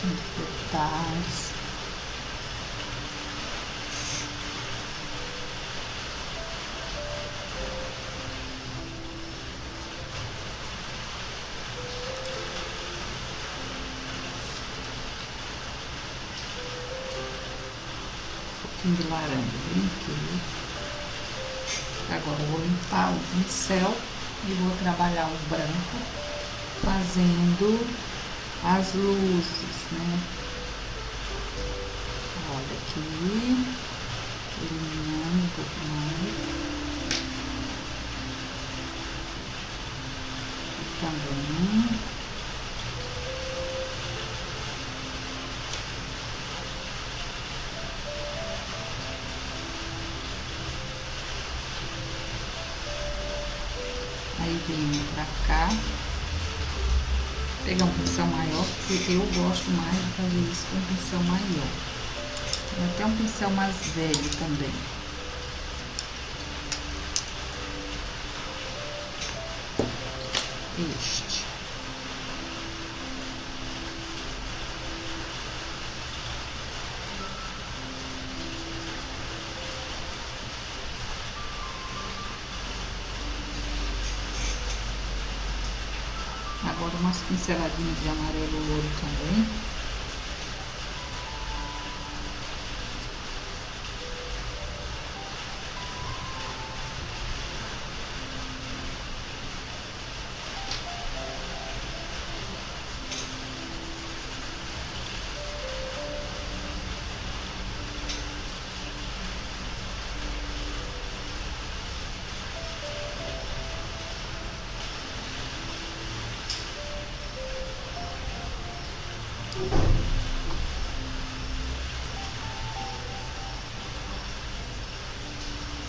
detalhes. De laranja, brinquei. Agora eu vou limpar o pincel e vou trabalhar o branco fazendo as luzes, né? Olha aqui, iluminando um pouco mais. E também. Aí venho pra cá, pegar um pincel maior, porque eu gosto mais de fazer isso com um pincel maior. Tem até um pincel mais velho também. Este. Agora umas pinceladinhas de amarelo ouro também.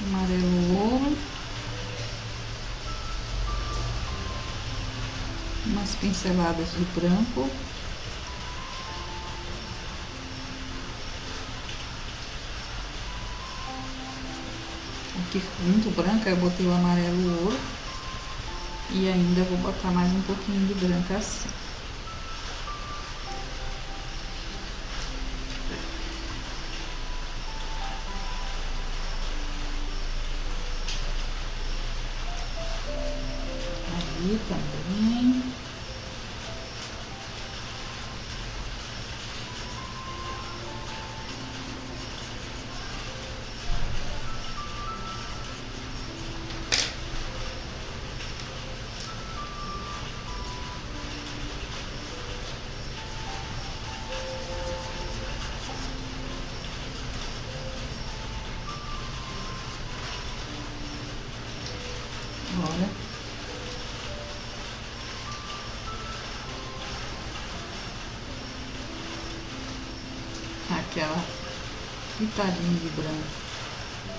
Amarelo ouro, umas pinceladas de branco, aqui ficou muito branca, eu botei o amarelo ouro e ainda vou botar mais um pouquinho de branco assim. Aí também. Olha. Aquela pitadinha de branco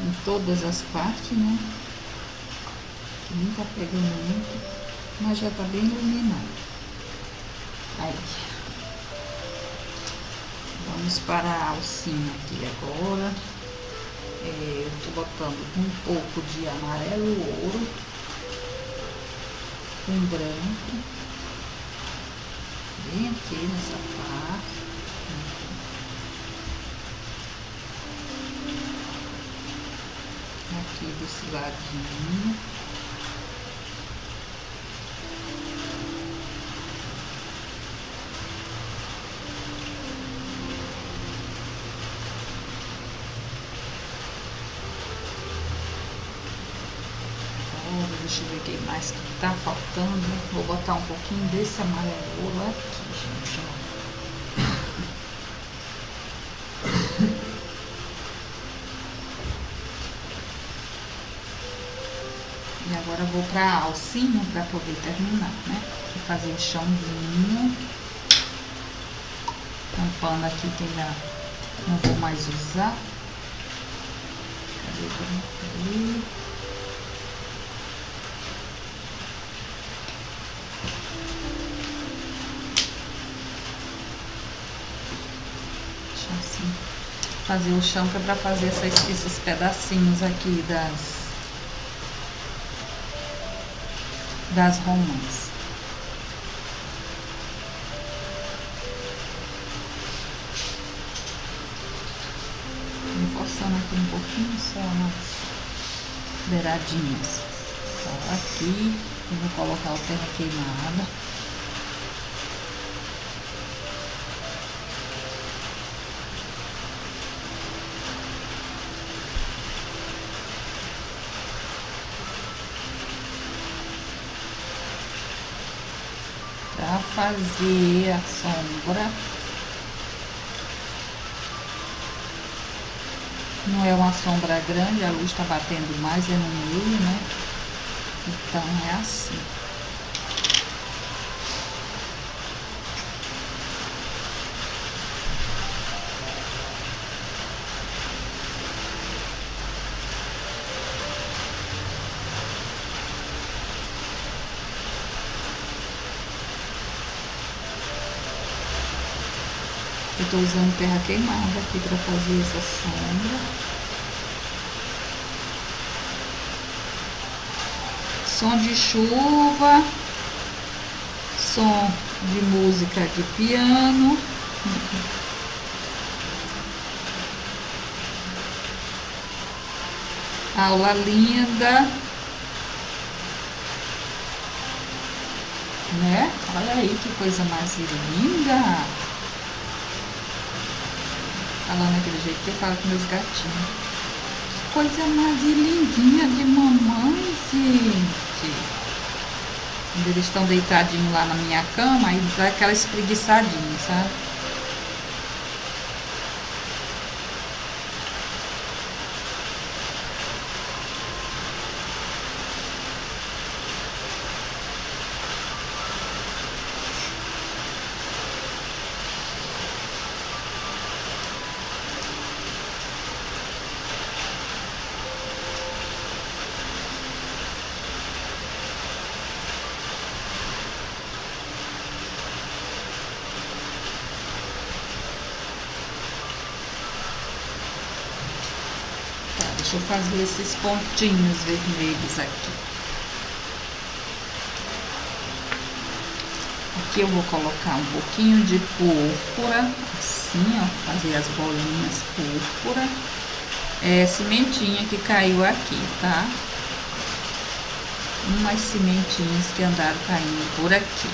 em todas as partes, né? Que não tá pegando muito, mas já tá bem iluminado. Aí. Vamos para a alcinha aqui agora. Eu tô botando um pouco de amarelo ouro com branco, bem aqui nessa parte. Aqui desse ladinho. Deixa eu ver o que mais que tá faltando. Vou botar um pouquinho desse amarelo aqui, gente, ó. E agora vou pra alcinha pra poder terminar, né? Vou fazer o chãozinho. Um pano aqui que ainda não vou mais usar. Cadê o branco ali? Assim, fazer o chão que é para fazer esses pedacinhos aqui das romãs. aqui um pouquinho só nas beiradinhas. Ó, aqui eu vou colocar o terra queimada. Para fazer a sombra. Não é uma sombra grande, a luz está batendo mais, é no meio, né? Então é assim. Eu tô usando terra queimada aqui para fazer essa sombra. Som de chuva, som de música de piano. Aula linda, né? Olha aí que coisa mais linda. Falando daquele jeito que eu falo com meus gatinhos. Coisa mais lindinha de mamãe, gente. Quando eles estão deitadinhos lá na minha cama, aí dá aquela espreguiçadinha, sabe? Deixa eu fazer esses pontinhos vermelhos aqui. Aqui eu vou colocar um pouquinho de púrpura, assim, ó, fazer as bolinhas púrpura. É cimentinha que caiu aqui, tá? Umas cimentinhas que andaram caindo por aqui.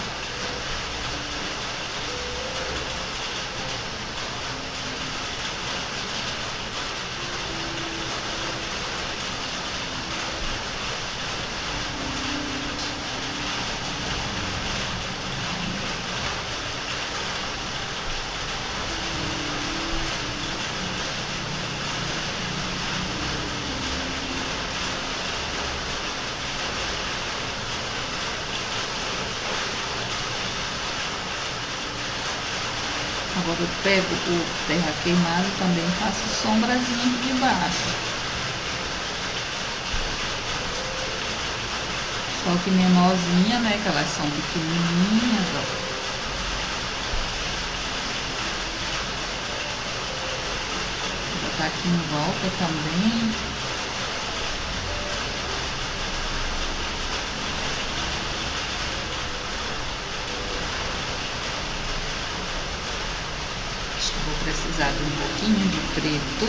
Agora eu pego o terra queimado e também faço sombrazinha aqui de baixo. Só que menorzinha, né? Que elas são pequenininhas, ó. Vou botar aqui em volta também. Vou precisar de um pouquinho de preto.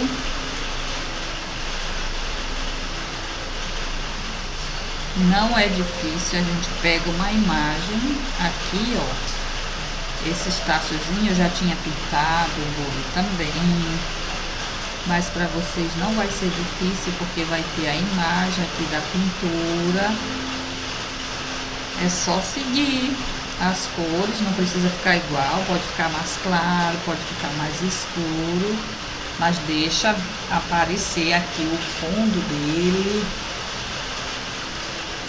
Não é difícil, a gente pega uma imagem aqui, ó. Esses taçozinhos eu já tinha pintado, o bolo também. Mas para vocês não vai ser difícil, porque vai ter a imagem aqui da pintura. É só seguir as cores, não precisa ficar igual, pode ficar mais claro, pode ficar mais escuro, mas deixa aparecer aqui o fundo dele,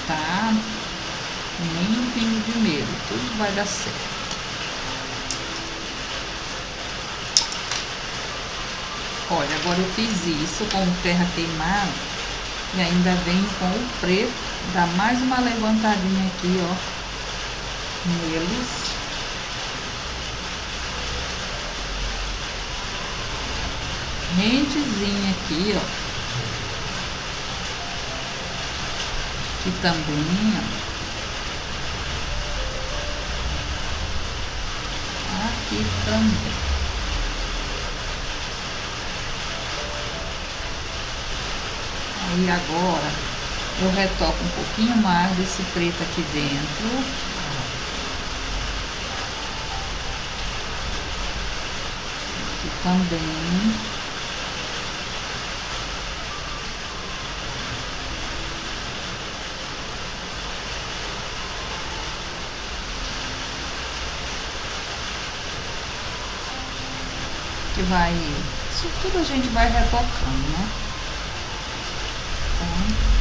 tá? Nem um pingo de medo, tudo vai dar certo. Olha, agora eu fiz isso com o terra queimado e ainda venho com o preto, dá mais uma levantadinha aqui, ó. Neles. Rentezinha aqui, ó. Aqui também, ó. Aqui também. E agora eu retoco um pouquinho mais desse preto aqui dentro. Aqui também. Que vai, isso tudo a gente vai retocando, né? Então,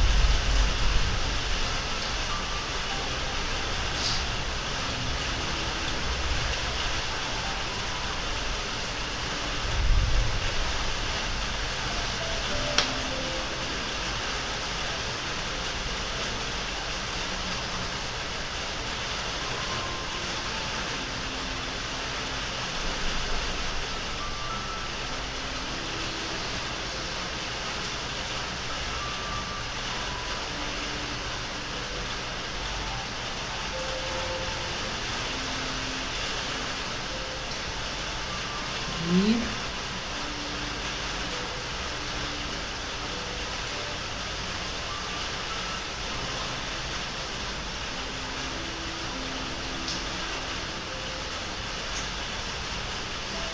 e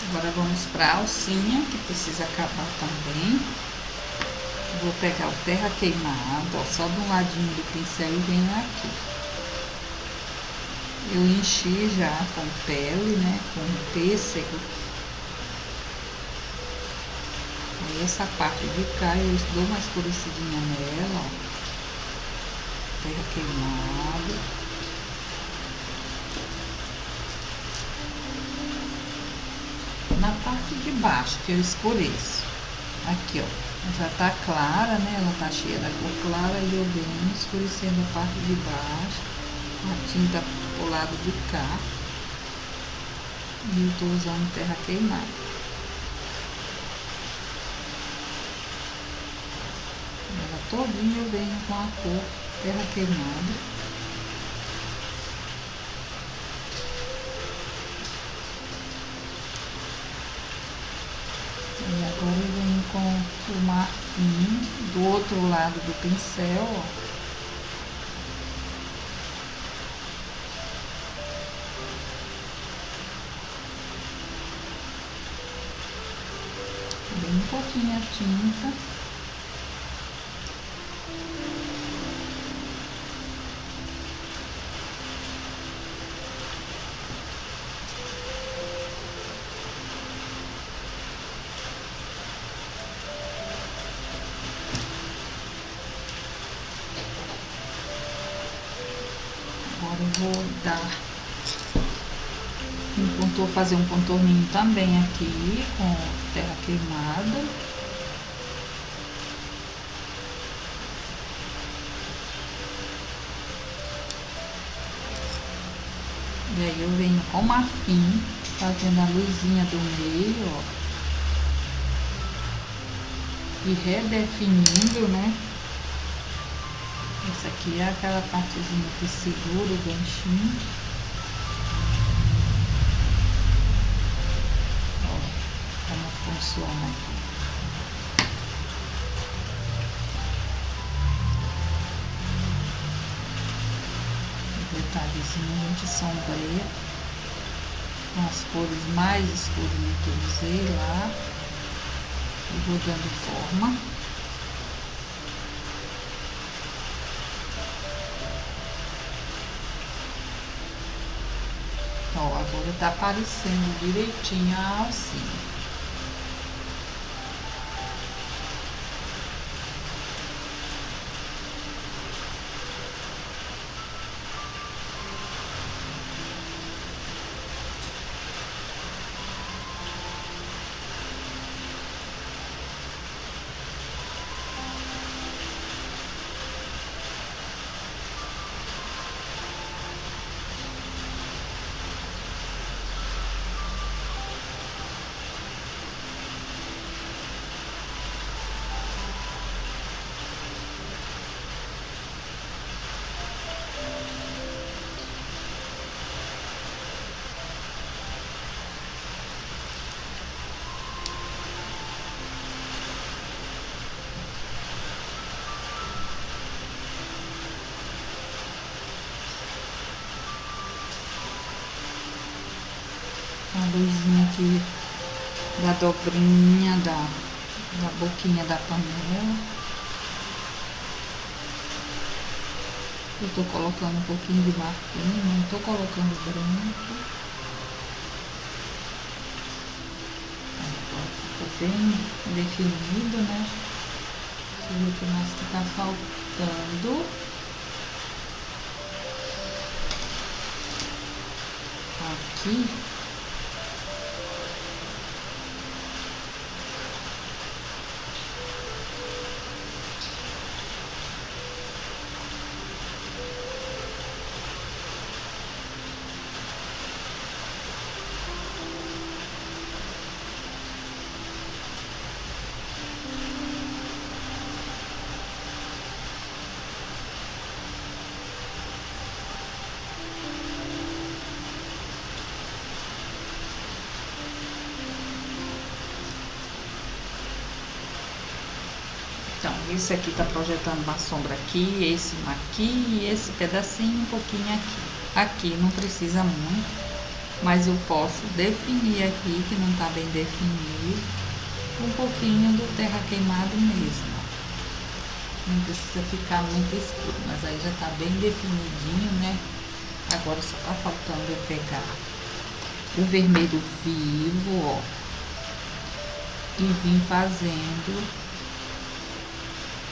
agora vamos para a alcinha, que precisa acabar também. Vou pegar o terra queimado, ó, só de um ladinho do pincel e venho aqui. Eu enchi já com pele, né, com pêssego. Aí essa parte de cá eu dou uma escurecidinha nela, ó. Terra queimado. Na parte de baixo que eu escureço. Aqui, ó. Já tá clara, né? Ela tá cheia da cor clara e eu venho escurecendo a parte de baixo. A tinta pro lado de cá. E eu tô usando terra queimada. Ela todinha eu venho com a cor terra queimada. E agora eu venho com o marfim do outro lado do pincel, ó. Bem um pouquinho a tinta. Agora eu vou dar fazer um contorninho também aqui com terra queimada. E aí eu venho com marfim, fazendo a luzinha do meio, ó. E redefinindo, né? Essa aqui é aquela partezinha que segura o ganchinho. Ó, como funciona aqui. Detalhezinho, a gente sombreia com as cores mais escuras que eu usei lá e vou dando forma. Ó, agora tá aparecendo direitinho a alcinha. a luzinha aqui da dobrinha da boquinha da panela. Eu tô colocando um pouquinho de marfim, não tô colocando branco. Agora ficou bem definido, né? Deixa eu ver o que mais que tá faltando. Aqui. Então, esse aqui tá projetando uma sombra aqui, esse aqui e esse pedacinho um pouquinho aqui. Aqui não precisa muito, mas eu posso definir aqui, que não tá bem definido, um pouquinho do terra queimado mesmo. Não precisa ficar muito escuro, mas aí já tá bem definidinho, né? Agora só tá faltando eu pegar o vermelho vivo, ó, e vim fazendo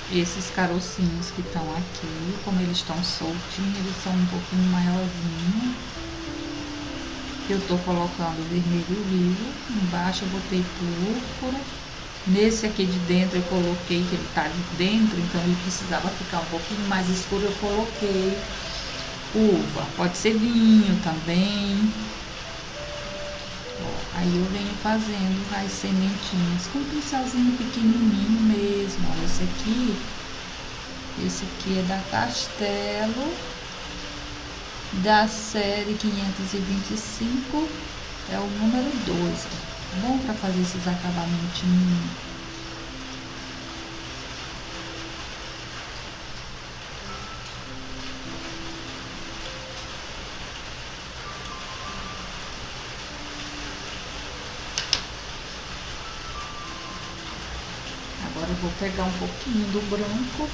esses carocinhos que estão aqui. Como eles estão soltinhos, eles são um pouquinho maiorzinhos. Eu tô colocando vermelho vivo, embaixo eu botei púrpura. Nesse aqui de dentro eu coloquei, que ele tá de dentro, então ele precisava ficar um pouquinho mais escuro, eu coloquei uva, pode ser vinho também. Ó, aí eu venho fazendo as sementinhas com um pincelzinho pequenininho mesmo. Ó, esse aqui é da Castelo, da série 525, é o número 12. Bom para fazer esses acabamentinhos. Agora eu vou pegar um pouquinho do branco.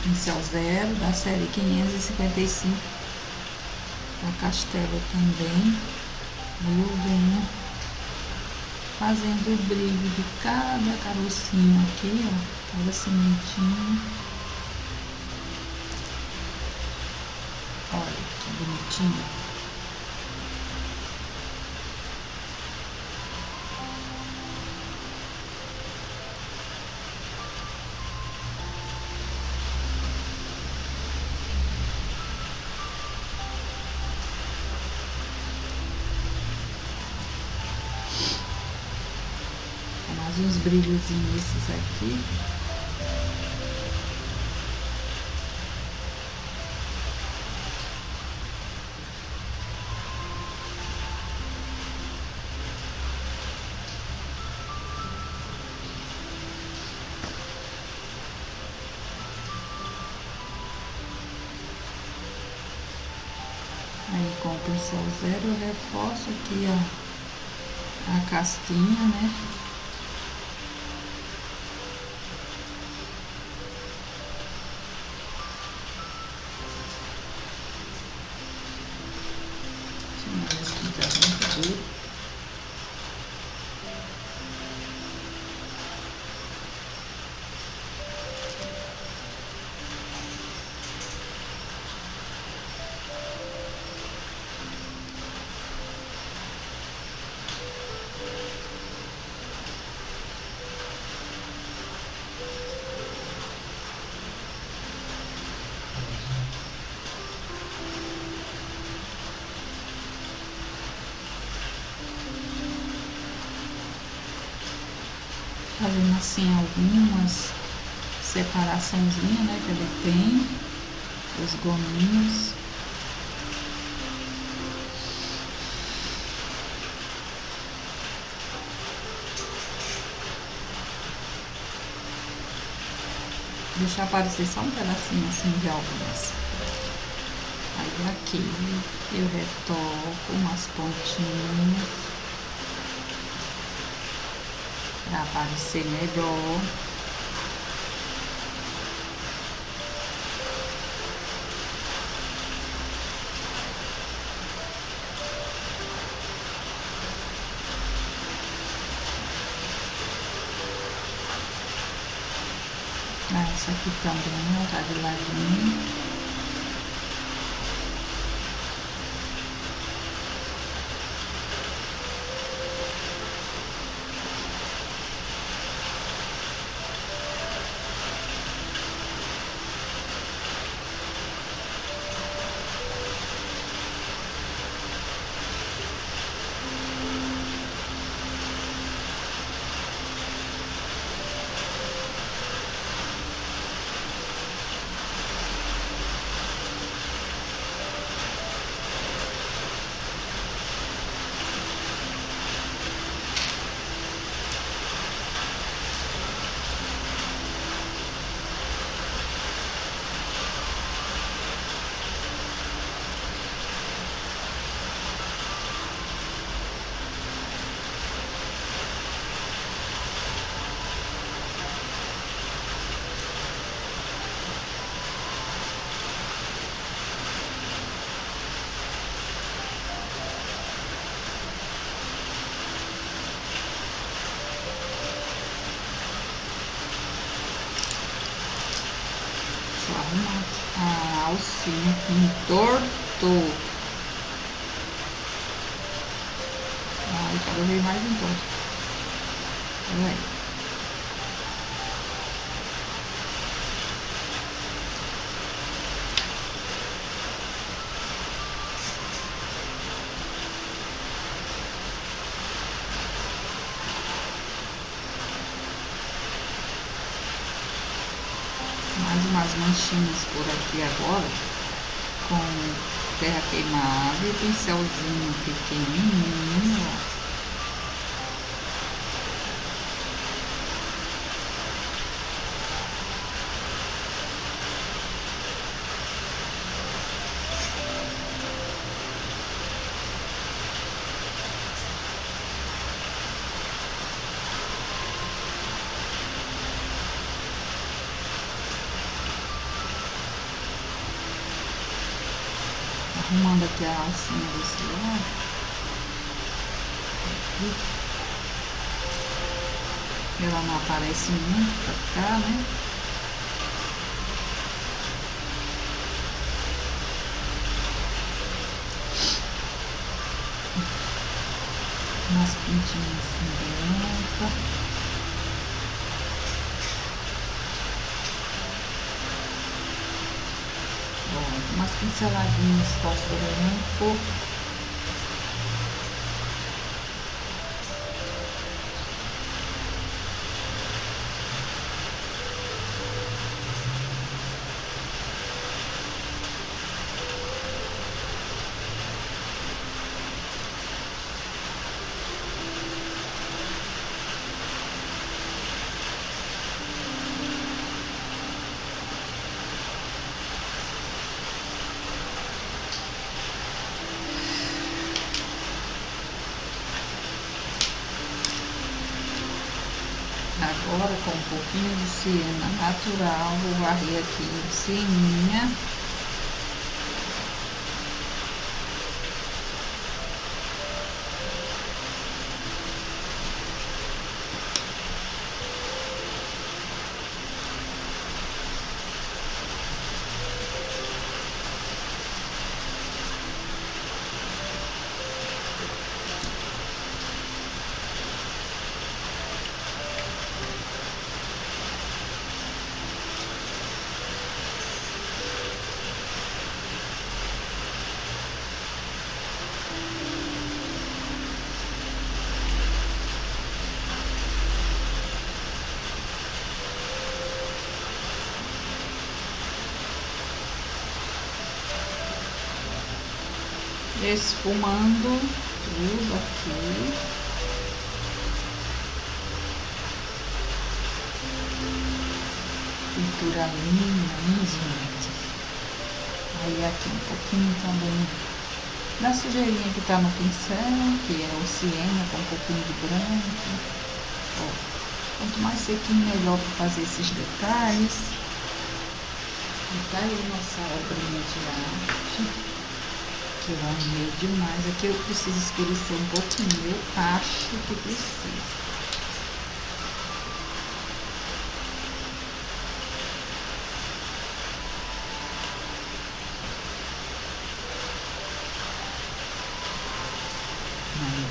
Pincel zero da série 555 da Castelo também. Eu venho fazendo o brilho de cada carocinho aqui, ó, cada sementinho. Olha que bonitinho. Mais uns brilhozinhos esses aqui. Aí com o pincel zero eu reforço aqui a casquinha, né? Esse pincel é muito duro. Fazendo assim algumas separaçãozinha, né, que ele tem, os gominhos. Deixar aparecer só um pedacinho assim de algodão. Aí aqui eu retoco umas pontinhas para aparecer melhor. Essa aqui também, ó, tá de ladinho. Arrumar a alcinha que entortou. Ai, cada vez mais entorto. Olha aí. Mais umas manchinhas por aqui agora, com terra queimada e pincelzinho pequenininho, ó. Arrumando aqui a alcinha desse lado. Ela não aparece muito pra cá, né? Umas pintinhas assim brancas. Umas pinceladinhas fosforento. Agora, com um pouquinho de siena natural, vou varrer aqui em cima. esfumando tudo aqui. Pintura linda, hein, gente? Aí aqui um pouquinho também da sujeirinha que tá no pincel, que é o siena com um pouquinho de branco. Ó, quanto mais sequinho, melhor para fazer esses detalhes. E tá aí nossa obrinha de arte, que eu amei demais. Aqui eu preciso escurecer um pouquinho, eu acho que precisa.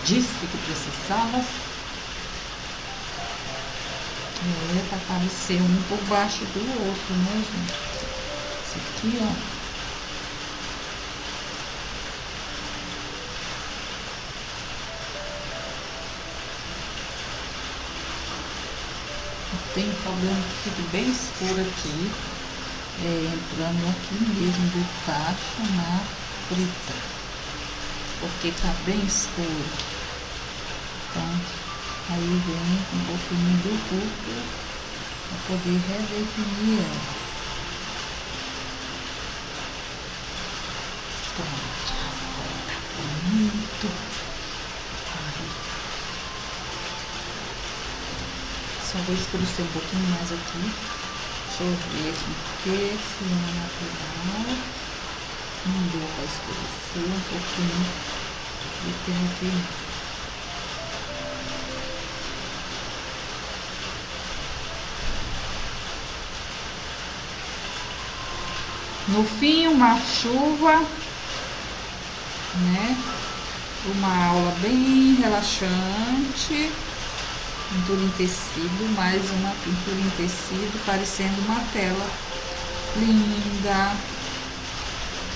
Disse que precisava. Pra aparecer um por baixo do outro, né, gente? Esse aqui, ó. Tem problema que fique bem escuro aqui. Entrando aqui mesmo do tacho na frita. Porque tá bem escuro. Então, aí vem um pouquinho do rubro para poder redefinir ela. Pronto, agora tá bonito. Aí. Só vou escurecer um pouquinho mais aqui. Deixa eu ver aqui, porque se não é natural, não deu para escurecer um pouquinho de terra aqui. No fim, uma chuva, né? Uma aula bem relaxante, pintura em tecido, mais uma pintura em tecido, parecendo uma tela linda,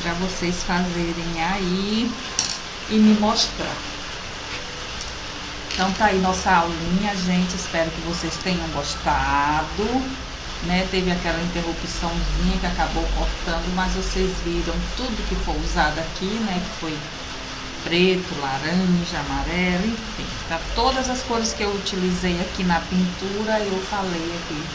para vocês fazerem aí e me mostrar. Então tá aí nossa aulinha, gente, espero que vocês tenham gostado. Né, teve aquela interrupçãozinha que acabou cortando, mas vocês viram tudo que foi usado aqui, né, que foi preto, laranja, amarelo, enfim, tá, todas as cores que eu utilizei aqui na pintura eu falei aqui.